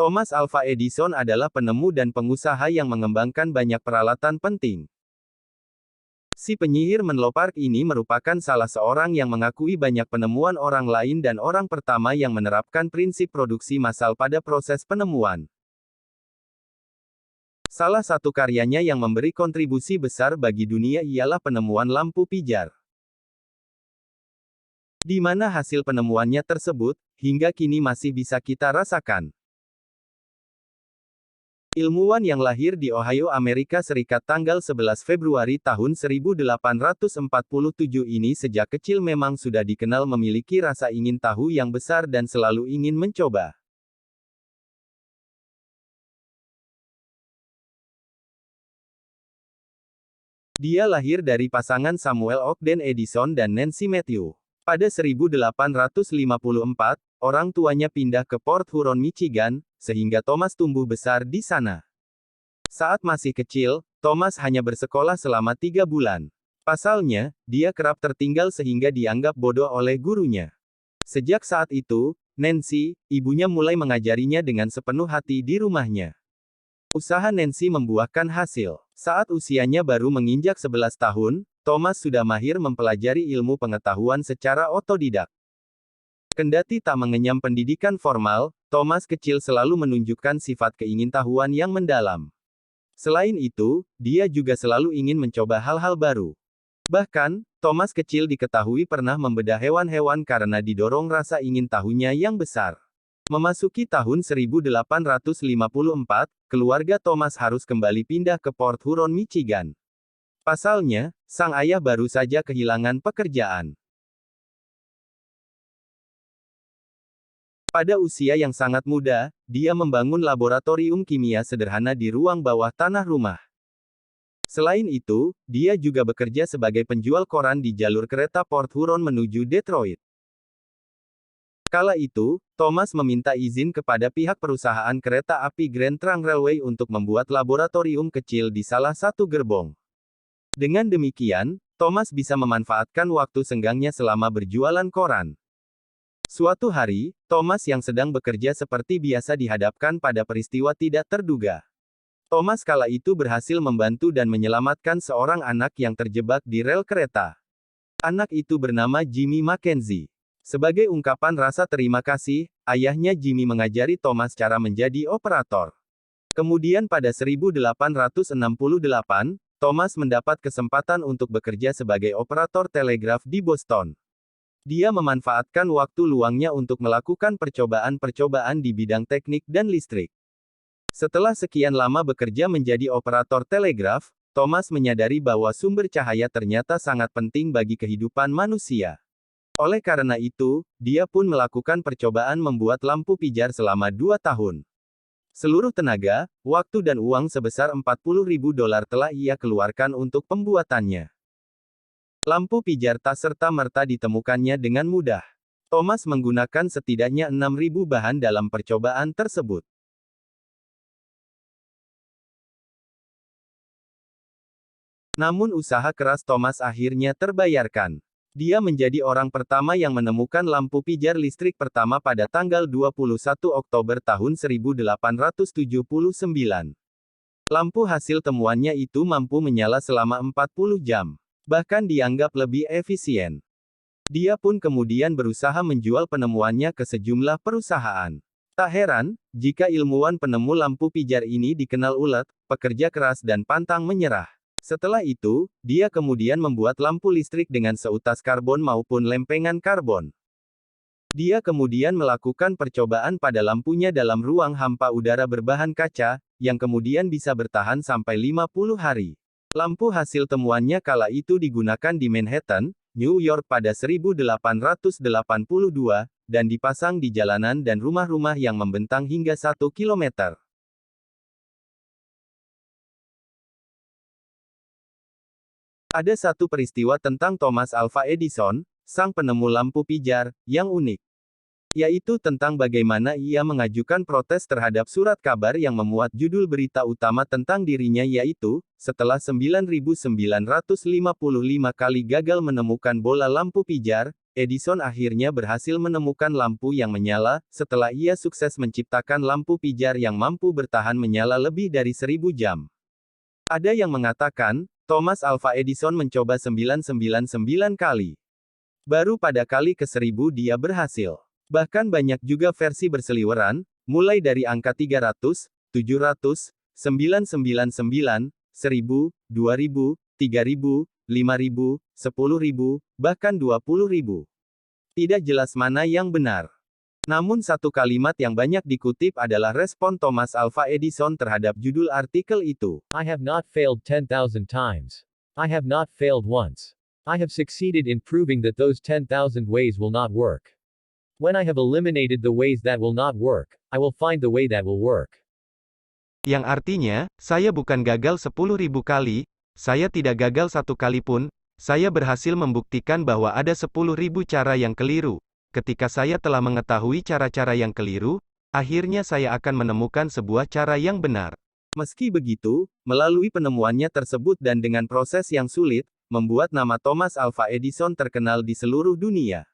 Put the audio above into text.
Thomas Alva Edison adalah penemu dan pengusaha yang mengembangkan banyak peralatan penting. Si penyihir Menlo Park ini merupakan salah seorang yang mengakui banyak penemuan orang lain dan orang pertama yang menerapkan prinsip produksi massal pada proses penemuan. Salah satu karyanya yang memberi kontribusi besar bagi dunia ialah penemuan lampu pijar. Di mana hasil penemuannya tersebut, hingga kini masih bisa kita rasakan. Ilmuwan yang lahir di Ohio, Amerika Serikat tanggal 11 Februari tahun 1847 ini sejak kecil memang sudah dikenal memiliki rasa ingin tahu yang besar dan selalu ingin mencoba. Dia lahir dari pasangan Samuel Ogden Edison dan Nancy Matthew. Pada 1854, orang tuanya pindah ke Port Huron, Michigan, sehingga Thomas tumbuh besar di sana. Saat masih kecil, Thomas hanya bersekolah selama 3 bulan. Pasalnya, dia kerap tertinggal sehingga dianggap bodoh oleh gurunya. Sejak saat itu, Nancy, ibunya mulai mengajarinya dengan sepenuh hati di rumahnya. Usaha Nancy membuahkan hasil. Saat usianya baru menginjak 11 tahun, Thomas sudah mahir mempelajari ilmu pengetahuan secara otodidak. Kendati tak mengenyam pendidikan formal, Thomas kecil selalu menunjukkan sifat keingintahuan yang mendalam. Selain itu, dia juga selalu ingin mencoba hal-hal baru. Bahkan, Thomas kecil diketahui pernah membedah hewan-hewan karena didorong rasa ingin tahunya yang besar. Memasuki tahun 1854, keluarga Thomas harus kembali pindah ke Port Huron, Michigan. Pasalnya, sang ayah baru saja kehilangan pekerjaan. Pada usia yang sangat muda, dia membangun laboratorium kimia sederhana di ruang bawah tanah rumah. Selain itu, dia juga bekerja sebagai penjual koran di jalur kereta Port Huron menuju Detroit. Kala itu, Thomas meminta izin kepada pihak perusahaan kereta api Grand Trunk Railway untuk membuat laboratorium kecil di salah satu gerbong. Dengan demikian, Thomas bisa memanfaatkan waktu senggangnya selama berjualan koran. Suatu hari, Thomas yang sedang bekerja seperti biasa dihadapkan pada peristiwa tidak terduga. Thomas kala itu berhasil membantu dan menyelamatkan seorang anak yang terjebak di rel kereta. Anak itu bernama Jimmy Mackenzie. Sebagai ungkapan rasa terima kasih, ayahnya Jimmy mengajari Thomas cara menjadi operator. Kemudian pada 1868, Thomas mendapat kesempatan untuk bekerja sebagai operator telegraf di Boston. Dia memanfaatkan waktu luangnya untuk melakukan percobaan-percobaan di bidang teknik dan listrik. Setelah sekian lama bekerja menjadi operator telegraf, Thomas menyadari bahwa sumber cahaya ternyata sangat penting bagi kehidupan manusia. Oleh karena itu, dia pun melakukan percobaan membuat lampu pijar selama 2 tahun. Seluruh tenaga, waktu dan uang sebesar $40.000 telah ia keluarkan untuk pembuatannya. Lampu pijar tak serta-merta ditemukannya dengan mudah. Thomas menggunakan setidaknya 6.000 bahan dalam percobaan tersebut. Namun usaha keras Thomas akhirnya terbayarkan. Dia menjadi orang pertama yang menemukan lampu pijar listrik pertama pada tanggal 21 Oktober tahun 1879. Lampu hasil temuannya itu mampu menyala selama 40 jam. Bahkan dianggap lebih efisien. Dia pun kemudian berusaha menjual penemuannya ke sejumlah perusahaan. Tak heran, jika ilmuwan penemu lampu pijar ini dikenal ulet, pekerja keras dan pantang menyerah. Setelah itu, dia kemudian membuat lampu listrik dengan seutas karbon maupun lempengan karbon. Dia kemudian melakukan percobaan pada lampunya dalam ruang hampa udara berbahan kaca, yang kemudian bisa bertahan sampai 50 hari. Lampu hasil temuannya kala itu digunakan di Manhattan, New York pada 1882, dan dipasang di jalanan dan rumah-rumah yang membentang hingga 1 kilometer. Ada satu peristiwa tentang Thomas Alva Edison, sang penemu lampu pijar, yang unik. Yaitu tentang bagaimana ia mengajukan protes terhadap surat kabar yang memuat judul berita utama tentang dirinya yaitu, setelah 9.955 kali gagal menemukan bola lampu pijar, Edison akhirnya berhasil menemukan lampu yang menyala, setelah ia sukses menciptakan lampu pijar yang mampu bertahan menyala lebih dari 1000 jam. Ada yang mengatakan, Thomas Alva Edison mencoba 999 kali. Baru pada kali ke-1000 dia berhasil. Bahkan banyak juga versi berseliweran, mulai dari angka 300, 700, 999, 1000, 2000, 3000, 5000, 10.000, bahkan 20.000. Tidak jelas mana yang benar. Namun satu kalimat yang banyak dikutip adalah respon Thomas Alva Edison terhadap judul artikel itu. I have not failed 10,000 times. I have not failed once. I have succeeded in proving that those 10,000 ways will not work. When I have eliminated the ways that will not work, I will find the way that will work. Yang artinya, saya bukan gagal 10.000 kali, saya tidak gagal satu kali pun, saya berhasil membuktikan bahwa ada 10.000 cara yang keliru. Ketika saya telah mengetahui cara-cara yang keliru, akhirnya saya akan menemukan sebuah cara yang benar. Meski begitu, melalui penemuannya tersebut dan dengan proses yang sulit, membuat nama Thomas Alva Edison terkenal di seluruh dunia.